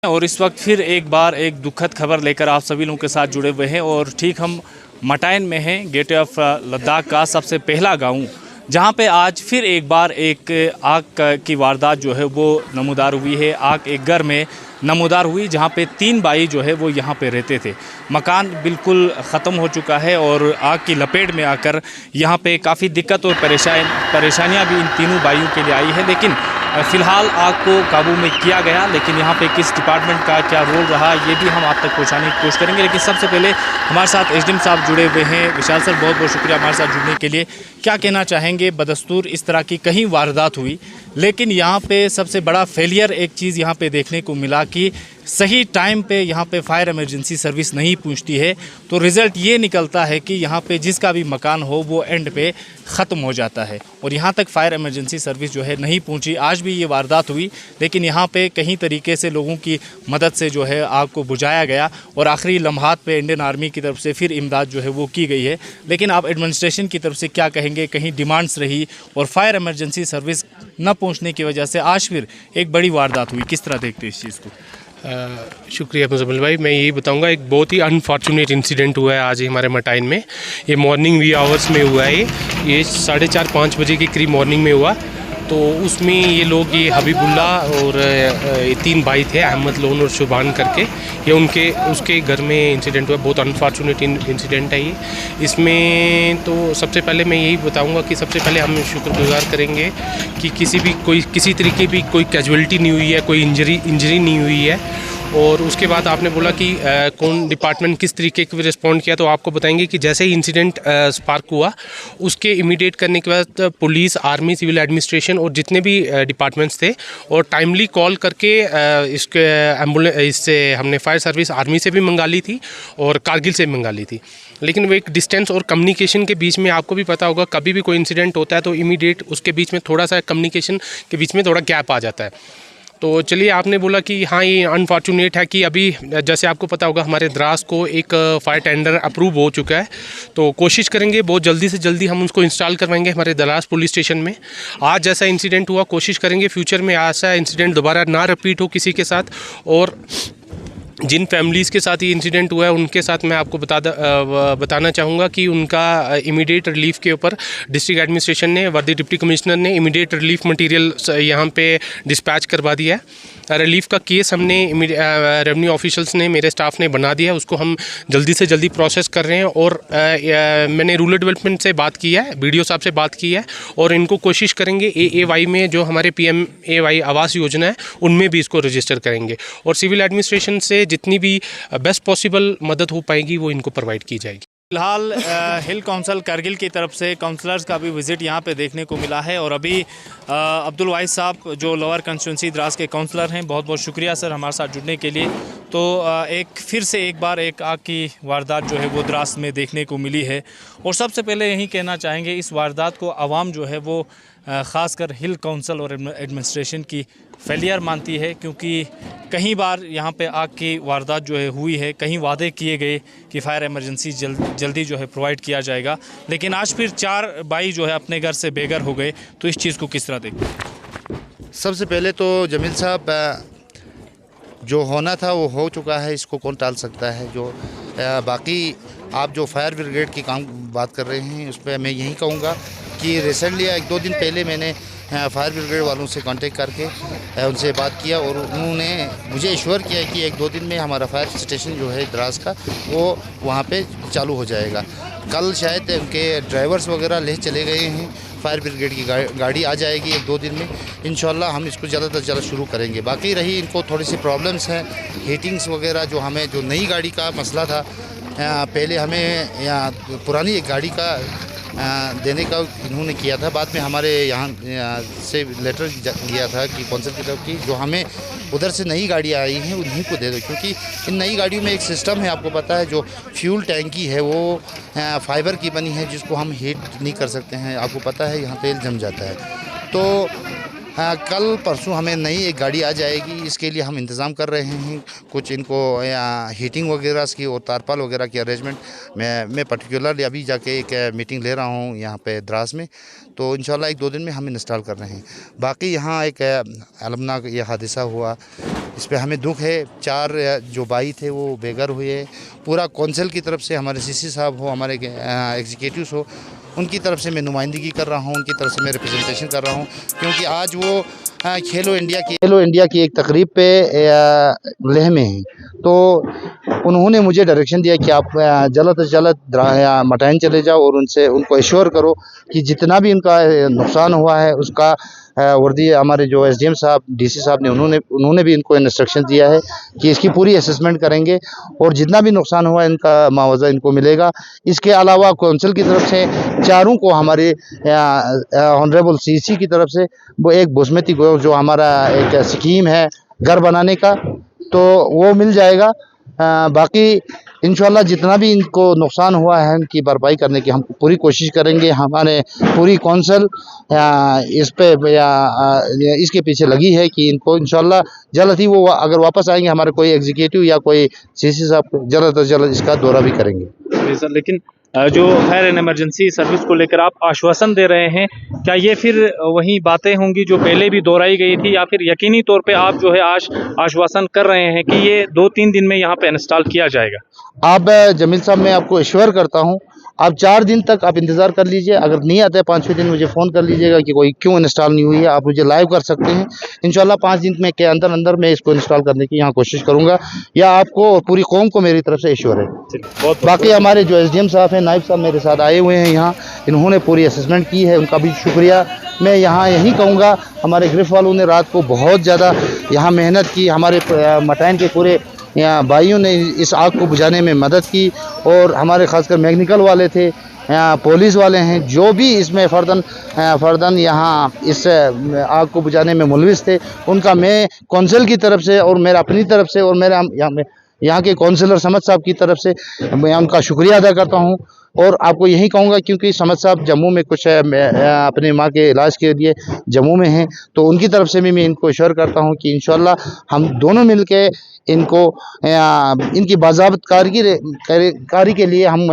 और इस वक्त फिर एक बार एक दुखद खबर लेकर आप सभी लोगों के साथ जुड़े हुए हैं और ठीक हम मटाइन में हैं, गेटवे ऑफ लद्दाख का सबसे पहला गांव, जहां पे आज फिर एक बार एक आग की वारदात जो है वो नमूदार हुई है। आग एक घर में नमूदार हुई जहां पे 3 भाई जो है वो यहां पे रहते थे। मकान बिल्कुल ख़त्म हो चुका है और आग की लपेट में आकर यहां पे काफ़ी दिक्कत और परेशानियां भी इन तीनों भाइयों के लिए आई है। लेकिन फ़िलहाल आग को काबू में किया गया, लेकिन यहाँ पे किस डिपार्टमेंट का क्या रोल रहा ये भी हम आप तक पहुँचाने की कोशिश करेंगे। लेकिन सबसे पहले हमारे साथ एसडीएम साहब जुड़े हुए हैं। विशाल सर, बहुत बहुत शुक्रिया हमारे साथ जुड़ने के लिए। क्या कहना चाहेंगे? बदस्तूर इस तरह की कहीं वारदात हुई, लेकिन यहाँ पे सबसे बड़ा फेलियर एक चीज़ यहाँ पे देखने को मिला कि सही टाइम पे यहाँ पे फायर इमरजेंसी सर्विस नहीं पहुँचती है, तो रिज़ल्ट ये निकलता है कि यहाँ पे जिसका भी मकान हो वो एंड पे ख़त्म हो जाता है। और यहाँ तक फायर इमरजेंसी सर्विस जो है नहीं पहुँची। आज भी ये वारदात हुई, लेकिन यहाँ पे कहीं तरीके से लोगों की मदद से जो है आग को बुझाया गया और आखिरी लम्हात पे इंडियन आर्मी की तरफ से फिर इमदाद जो है वो की गई है। लेकिन आप एडमिनिस्ट्रेशन की तरफ से क्या कहेंगे? कहीं डिमांड्स रही और फायर इमरजेंसी सर्विस न पहुँचने की वजह से आज फिर एक बड़ी वारदात हुई, किस तरह देखते हैं इस चीज़ को? शुक्रिया मुजम्मिल भाई। मैं यही बताऊंगा, एक बहुत ही अनफॉर्चुनेट इंसिडेंट हुआ है आज ही हमारे मटाइन में। ये मॉर्निंग वी आवर्स में हुआ है। ये 4:30-5 बजे के करीब मॉर्निंग में हुआ। तो उसमें ये लोग, ये हबीबुल्ला और ये 3 भाई थे, अहमद, लोन और शुबान करके, ये उसके घर में इंसिडेंट हुआ। बहुत अनफॉर्चुनेट इंसिडेंट है ये। इसमें तो सबसे पहले मैं यही बताऊंगा कि सबसे पहले हम शुक्रगुजार करेंगे कि किसी तरीके भी कोई कैजुअलिटी नहीं हुई है, कोई इंजरी नहीं हुई है। और उसके बाद आपने बोला कि कौन डिपार्टमेंट किस तरीके के रिस्पॉन्ड किया, तो आपको बताएंगे कि जैसे ही इंसिडेंट स्पार्क हुआ उसके इमीडिएट करने के बाद पुलिस, आर्मी, सिविल एडमिनिस्ट्रेशन और जितने भी डिपार्टमेंट्स थे, और टाइमली कॉल करके इसके इससे हमने फायर सर्विस आर्मी से भी मंगा ली थी और कारगिल से भी मंगा ली थी। लेकिन वो एक डिस्टेंस और कम्युनिकेशन के बीच में, आपको भी पता होगा, कभी भी कोई इंसिडेंट होता है तो इमीडिएट उसके बीच में थोड़ा सा कम्युनिकेशन के बीच में थोड़ा गैप आ जाता है। तो चलिए, आपने बोला कि हाँ, ये अनफॉर्चुनेट है कि अभी जैसे आपको पता होगा हमारे द्रास को एक फायर टेंडर अप्रूव हो चुका है। तो कोशिश करेंगे बहुत जल्दी से जल्दी हम उसको इंस्टॉल करवाएंगे हमारे द्रास पुलिस स्टेशन में। आज जैसा इंसिडेंट हुआ, कोशिश करेंगे फ्यूचर में ऐसा इंसिडेंट दोबारा ना रिपीट हो किसी के साथ। और जिन फैमिलीज़ के साथ ये इंसिडेंट हुआ है उनके साथ मैं आपको बताना चाहूँगा कि उनका इमीडिएट रिलीफ के ऊपर डिस्ट्रिक्ट एडमिनिस्ट्रेशन ने, वर्दी डिप्टी कमिश्नर ने इमीडिएट रिलीफ मटेरियल यहाँ पे डिस्पैच करवा दिया है। रिलीफ का केस हमने रेवेन्यू ऑफिशियल्स ने, मेरे स्टाफ ने बना दिया है, उसको हम जल्दी से जल्दी प्रोसेस कर रहे हैं। और मैंने रूरल डेवलपमेंट से बात की है, BDO साहब से बात की है, और इनको कोशिश करेंगे AAY में जो हमारे PMAY आवास योजना है उनमें भी इसको रजिस्टर करेंगे। और सिविल एडमिनिस्ट्रेशन से जितनी भी बेस्ट पॉसिबल मदद हो पाएगी वो इनको प्रोवाइड की जाएगी। फिलहाल हिल काउंसिल कारगिल की तरफ से काउंसलर्स का भी विज़िट यहाँ पे देखने को मिला है। और अभी अब्दुल वाहिद साहब जो लोअर कंस्टिट्यूंसी द्रास के काउंसलर हैं, बहुत बहुत शुक्रिया सर हमारे साथ जुड़ने के लिए। तो फिर से एक बार एक आग की वारदात जो है वो द्रास में देखने को मिली है। और सबसे पहले यही कहना चाहेंगे, इस वारदात को आवाम जो है वो ख़ासकर हिल काउंसिल और एडमिनिस्ट्रेशन की फेलियर मानती है, क्योंकि कई बार यहाँ पे आग की वारदात जो है हुई है, कहीं वादे किए गए कि फ़ायर इमरजेंसी जल्दी जो है प्रोवाइड किया जाएगा, लेकिन आज फिर 4 भाई जो है अपने घर से बेघर हो गए। तो इस चीज़ को किस तरह देखते हैं? सबसे पहले तो जमील साहब, जो होना था वो हो चुका है, इसको कौन टाल सकता है। जो बाकी आप जो फायर ब्रिगेड की काम बात कर रहे हैं, उस पर मैं यही कहूँगा कि रिसेंटली 1-2 दिन पहले मैंने फायर ब्रिगेड वालों से कांटेक्ट करके उनसे बात किया और उन्होंने मुझे इश्योर किया कि 1-2 दिन में हमारा फायर स्टेशन जो है द्रास का वो वहाँ पे चालू हो जाएगा। कल शायद उनके ड्राइवर्स वगैरह ले चले गए हैं, फायर ब्रिगेड की गाड़ी आ जाएगी 1-2 दिन में। इंशाल्लाह हम इसको ज़्यादा से ज़्यादा शुरू करेंगे। बाकी रही इनको थोड़ी सी प्रॉब्लम्स हैं, हीटिंग्स वगैरह, जो हमें जो नई गाड़ी का मसला था, पहले हमें यहाँ पुरानी एक गाड़ी का देने का इन्होंने किया था, बाद में हमारे यहाँ से लेटर गया था कि कौंसिल की तरफ की जो हमें उधर से नई गाड़ियाँ आई हैं उन्हीं को दे दो, क्योंकि इन नई गाड़ियों में एक सिस्टम है, आपको पता है, जो फ्यूल टैंकी है वो फाइबर की बनी है, जिसको हम हीट नहीं कर सकते हैं। आपको पता है यहाँ तेल जम जाता है। तो कल परसों हमें नई एक गाड़ी आ जाएगी, इसके लिए हम इंतज़ाम कर रहे हैं। कुछ इनको हीटिंग वगैरह की और तारपाल वगैरह की अरेंजमेंट मैं पर्टिकुलरली अभी जाके एक मीटिंग ले रहा हूँ यहाँ पे द्रास में, तो इंशाल्लाह 1-2 दिन में हम इंस्टॉल कर रहे हैं। बाकी यहाँ एक अलमनाक ये हादसा हुआ, इस पे हमें दुख है। 4 जो भाई थे वो बेघर हुए। पूरा कौंसिल की तरफ से, हमारे सीसी साहब हो, हमारे एग्जीक्यूटिव्स हो, उनकी तरफ से मैं नुमाइंदगी कर रहा हूँ, उनकी तरफ से मैं रिप्रेजेंटेशन कर रहा हूँ, क्योंकि आज वो खेलो इंडिया की एक तकरीब पे लेह में हैं। तो उन्होंने मुझे डायरेक्शन दिया कि आप जल्द से जल्द मटाइन चले जाओ और उनको एश्योर करो कि जितना भी उनका नुकसान हुआ है उसका वर्दी, हमारे जो एसडीएम साहब, डीसी साहब ने उन्होंने भी इनको इंस्ट्रक्शन दिया है कि इसकी पूरी असेसमेंट करेंगे और जितना भी नुकसान हुआ इनका मुआवजा इनको मिलेगा। इसके अलावा कौंसिल की तरफ से चारों को हमारे ऑनरेबल सीसी की तरफ से वो एक बसमती जो हमारा एक स्कीम है घर बनाने का, तो वो मिल जाएगा। बाकी इंशाल्लाह जितना भी इनको नुकसान हुआ है उनकी भरपाई करने की हम पूरी कोशिश करेंगे। हमारे पूरी कौंसिल इस पे इसके पीछे लगी है कि इनको इंशाल्लाह जल्द ही वो अगर वापस आएंगे, हमारे कोई एग्जीक्यूटिव या कोई सीसी साहब जल्द से जल्द इसका दौरा भी करेंगे। जी सर, लेकिन जो फायर एंड इमरजेंसी सर्विस को लेकर आप आश्वासन दे रहे हैं, क्या ये फिर वही बातें होंगी जो पहले भी दोहराई गई थी, या फिर यकीनी तौर पे आप जो है आज आश्वासन कर रहे हैं कि ये 2-3 दिन में यहाँ पे इंस्टॉल किया जाएगा? आप जमील साहब, मैं आपको एश्योर करता हूँ, आप 4 दिन तक आप इंतज़ार कर लीजिए। अगर नहीं आते 5वें दिन मुझे फ़ोन कर लीजिएगा कि कोई क्यों इंस्टॉल नहीं हुई है, आप मुझे लाइव कर सकते हैं। इंशाल्लाह 5 दिन में के अंदर मैं इसको इंस्टॉल करने की यहाँ कोशिश करूँगा, या आपको और पूरी कौम को मेरी तरफ से एश्योर है। बाकी हमारे जो एसडीएम साहब हैं, नायब साहब मेरे साथ आए हुए हैं यहाँ, इन्होंने पूरी असेसमेंट की है, उनका भी शुक्रिया। मैं यहाँ यही कहूँगा, हमारे गिरफ्त वालों ने रात को बहुत ज़्यादा यहाँ मेहनत की, हमारे मटाइन के पूरे यहाँ भाइयों ने इस आग को बुझाने में मदद की, और हमारे खासकर मैकेनिकल वाले थे, यहाँ पुलिस वाले हैं, जो भी इसमें फ़र्दन यहाँ इस आग को बुझाने में मुलविस थे, उनका मैं कौंसिल की तरफ से और मेरा अपनी तरफ से और मेरा यहाँ के काउंसलर समद साहब की तरफ से मैं उनका शुक्रिया अदा करता हूँ। और आपको यही कहूँगा, क्योंकि समद साहब जम्मू में कुछ अपनी माँ के इलाज के लिए जम्मू में हैं, तो उनकी तरफ से भी मैं इनको इशारा करता हूँ कि इंशाल्लाह हम दोनों मिल के इनको इनकी बाज़ाब्त कारी के लिए हम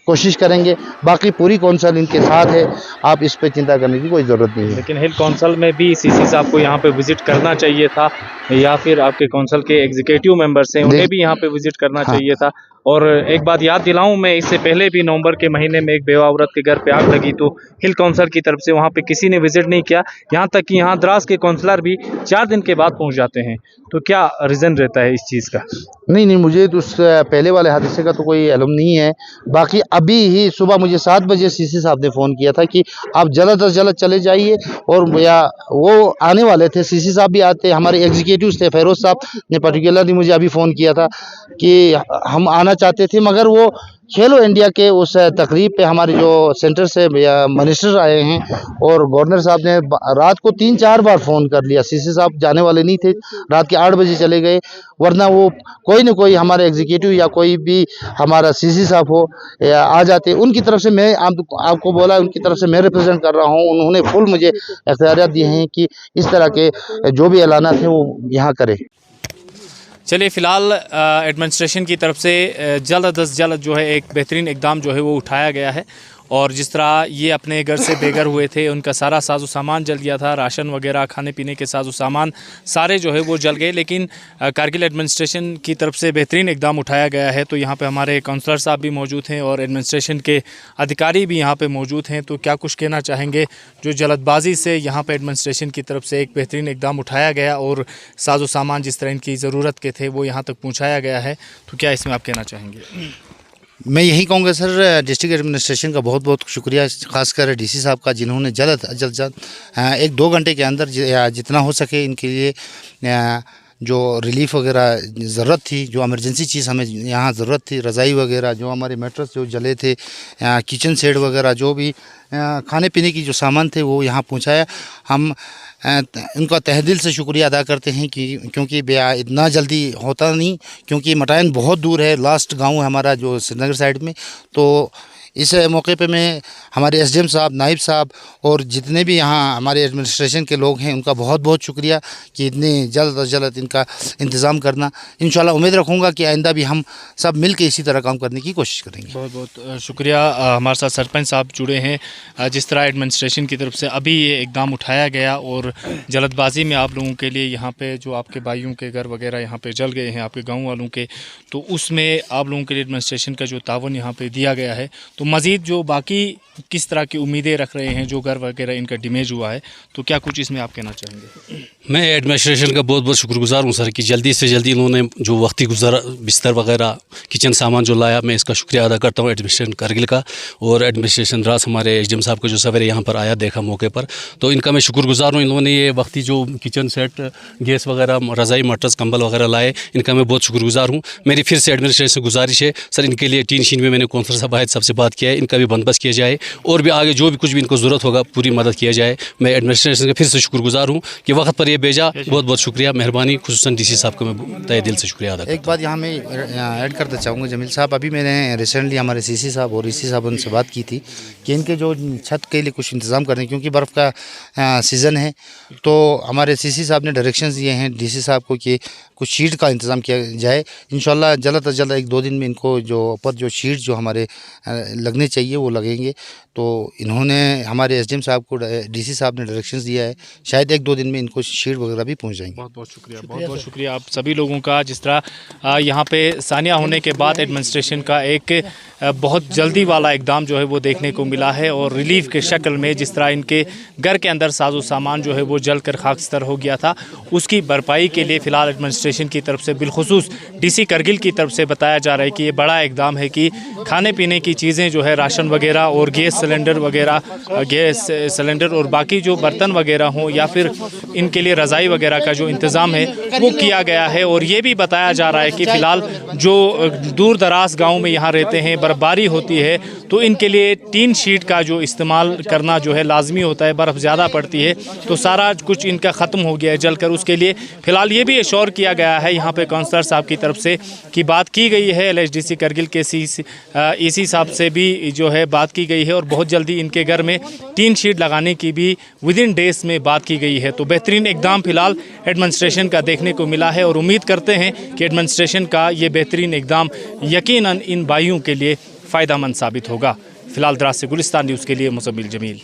कोशिश करेंगे। बाकी पूरी कौंसिल इनके साथ है, आप इस पे चिंता करने की कोई ज़रूरत नहीं है। लेकिन हिल कौंसिल में भी सीसी साहब को यहाँ पे विजिट करना चाहिए था, या फिर आपके कौंसिल के एग्जीक्यूटिव मेंबर्स हैं उन्हें भी यहाँ पे विजिट करना चाहिए था। और एक बात याद दिलाऊं, मैं इससे पहले भी नवंबर के महीने में एक बेवा औरत के घर पे आग लगी, तो हिल कौंसिल की तरफ से वहाँ पे किसी ने विजिट नहीं किया, यहाँ तक कि यहाँ द्रास के काउंसलर भी 4 दिन के बाद पहुँच जाते हैं। तो क्या रीज़न रहता है इस चीज़ का? नहीं, मुझे तो उस पहले वाले हादसे का तो कोई इल्म नहीं है। बाकी अभी ही सुबह मुझे 7 बजे सीसी साहब ने फ़ोन किया था कि आप जल्द से जल्द चले जाइए, और या वो आने वाले थे, सीसी साहब भी आते, हमारे एग्जीक्यूटिव्स थे, फेरोज साहब ने पर्टिकुलरली मुझे अभी फ़ोन किया था कि हम आना चाहते थे, मगर वो खेलो इंडिया के उस तकरीब पे हमारे जो सेंटर से मिनिस्टर आए हैं और गवर्नर साहब ने रात को 3-4 बार फ़ोन कर लिया। सीसी साहब जाने वाले नहीं थे, रात के 8 बजे चले गए, वरना वो कोई न कोई हमारे एग्जीक्यूटिव या कोई भी हमारा सीसी साहब हो या आ जाते। उनकी तरफ से मैं आपको बोला, उनकी तरफ से मैं रिप्रेजेंट कर रहा हूँ, उन्होंने फुल मुझे इख्तियारियत दिए हैं कि इस तरह के जो भी ऐलानात हैं वो यहाँ करें। चलिए, फ़िलहाल एडमिनिस्ट्रेशन की तरफ से जल्द अज जल्द जो है एक बेहतरीन इकदाम जो है वो उठाया गया है, और जिस तरह ये अपने घर से बेघर हुए थे, उनका सारा साजो सामान जल गया था, राशन वगैरह, खाने पीने के साजो सामान सारे जो है वो जल गए। लेकिन कारगिल एडमिनिस्ट्रेशन की तरफ से बेहतरीन इकदाम उठाया गया है। तो यहाँ पे हमारे काउंसलर साहब भी मौजूद हैं और एडमिनिस्ट्रेशन के अधिकारी भी यहाँ पे मौजूद हैं। तो क्या कुछ कहना चाहेंगे, जो जल्दबाजी से यहाँ पे एडमिनिस्ट्रेशन की तरफ से एक बेहतरीन इकदाम उठाया गया और साजो सामान जिस तरह इनकी ज़रूरत के थे वो यहाँ तक पहुँचाया गया है, तो क्या इसमें आप कहना चाहेंगे? मैं यही कहूँगा सर, डिस्ट्रिक्ट एडमिनिस्ट्रेशन का बहुत बहुत शुक्रिया, खासकर डीसी साहब का, जिन्होंने जल्द 1-2 घंटे के अंदर जितना हो सके इनके लिए जो रिलीफ वगैरह ज़रूरत थी, जो इमरजेंसी चीज़ हमें यहाँ ज़रूरत थी, रज़ाई वगैरह, जो हमारे मैट्रेस जो जले थे, किचन सेट वगैरह, जो भी खाने पीने की जो सामान थे वो यहाँ पहुँचाया। हम उनका तहेदिल से शुक्रिया अदा करते हैं कि क्योंकि इतना जल्दी होता नहीं, क्योंकि मटाइन बहुत दूर है, लास्ट गांव है हमारा जो श्रीनगर साइड में, तो इस मौके पे मैं हमारे एसडीएम साहब, नाइब साहब और जितने भी यहाँ हमारे एडमिनिस्ट्रेशन के लोग हैं उनका बहुत बहुत शुक्रिया कि इतने जल्द अज जल्द इनका इंतज़ाम करना। इंशाल्लाह उम्मीद रखूँगा कि आइंदा भी हम सब मिल के इसी तरह काम करने की कोशिश करेंगे। बहुत बहुत शुक्रिया। हमारे साथ सरपंच साहब जुड़े हैं। जिस तरह एडमिनिस्ट्रेशन की तरफ से अभी ये इकदाम उठाया गया और जल्दबाजी में आप लोगों के लिए यहाँ पे जो आपके भाइयों के घर वगैरह यहाँ पे जल गए हैं आपके गाँव वालों के, तो उसमें आप लोगों के लिए एडमिनिस्ट्रेशन का जो तावन यहाँ पे दिया गया है, तो मज़ीद जो बाकी किस तरह की उम्मीदें रख रहे हैं, जो घर वगैरह इनका डैमेज हुआ है, तो क्या कुछ इसमें आप कहना चाहेंगे? मैं एडमिनिस्ट्रेशन का बहुत बहुत शुक्रगुजार हूँ सर कि जल्दी से जल्दी इन्होंने जो वक्ती गुजारा बिस्तर वगैरह किचन सामान जो लाया, मैं इसका शुक्रिया अदा करता हूँ एडमिनिस्ट्रेशन कारगिल का और एडमिनिस्ट्रेशन रास हमारे एसडीएम साहब का जो सवेरे यहाँ पर आया देखा मौके पर, तो इनका मैं शुक्रगुजार हूँ। इन्होंने ये वक्ती जो किचन सेट, गैस वगैरह, रज़ाई, मटर्स, कंबल वगैरह लाए, इनका मैं बहुत शुक्रगुजार हूँ। मेरी फिर से एडमिनिस्ट्रेशन से गुजारिश है सर, इनके लिए टीन शीन में मैंने कौंसलर साहब आयत साहब से बात किया है, इनका भी बंदोबस्त किया जाए और भी आगे जो भी कुछ भी इनको ज़रूरत होगा पूरी मदद किया जाए। मैं एडमिनिस्ट्रेशन का फिर से शुक्रगुजार हूँ कि वक्त पर ये भेजा, बहुत बहुत शुक्रिया, मेहरबानी। खुसूसन डीसी साहब का मैं तहे दिल से शुक्रिया अदा करता हूं। एक बात यहाँ मैं ऐड करना चाहूँगा जमील साहब, अभी मैंने रिसेंटली हमारे सीसी साहब और ईसी साहब उनसे बात की थी कि इनके जो छत के लिए कुछ इंतज़ाम करने, क्योंकि बर्फ़ का सीज़न है, तो हमारे सीसी साहब ने डायरेक्शंस दिए हैं डीसी साहब को कि कुछ शीट का इंतज़ाम किया जाए। इंशाल्लाह जल्द अज जल्द 1-2 दिन में इनको जो ऊपर जो शीट जो हमारे लगने चाहिए वो लगेंगे। तो इन्होंने हमारे एसडीएम साहब को डीसी साहब ने डायरेक्शंस दिया है, शायद 1-2 दिन में इनको शीट वगैरह भी पहुंच जाएंगे। बहुत बहुत शुक्रिया, बहुत बहुत शुक्रिया आप सभी लोगों का। जिस तरह यहाँ पे सानिया होने के बाद एडमिनिस्ट्रेशन का एक बहुत जल्दी वाला इकदाम जो है वो देखने को मिला है और रिलीफ के शक्ल में जिस तरह इनके घर के अंदर साजो सामान जो है वो जल कर खाकस्तर हो गया था, उसकी भरपाई के लिए फ़िलहाल एडमिनिस्ट्रेशन की तरफ से बिलखुसूस डीसी करगिल की तरफ से बताया जा रहा है कि ये बड़ा इकदाम है कि खाने पीने की चीज़ें जो है, राशन वगैरह और गैस सिलेंडर वगैरह, गैस सिलेंडर और बाकी जो बर्तन वगैरह हों या फिर इनके लिए रज़ाई वगैरह का जो इंतज़ाम है वो किया गया है। और ये भी बताया जा रहा है कि फ़िलहाल जो दूर दराज गाँव में यहाँ रहते हैं, बर्फबारी होती है, तो इनके लिए टीन शीट का जो इस्तेमाल करना जो है लाजमी होता है। बर्फ़ ज़्यादा पड़ती है तो सारा कुछ इनका ख़त्म हो गया है जल कर। उसके लिए फ़िलहाल ये भी एश्योर किया गया है यहाँ पे काउंसलर साहब की तरफ से कि बात की गई है, LHDC करगिल के ईसी साहब से भी जो है बात की गई है और बहुत जल्दी इनके घर में टीन शीट लगाने की भी विदिन डेज में बात की गई है। तो बेहतरीन इकदाम फ़िलहाल एडमिनिस्ट्रेशन का देखने को मिला है और उम्मीद करते हैं कि एडमिनिस्ट्रेशन का ये बेहतरीन इकदाम यकीनन इन भाइयों के लिए फ़ायदेमंद साबित होगा। फ़िलहाल द्रास से गुलिस्तान न्यूज़ के लिए मुज़म्मिल जमील।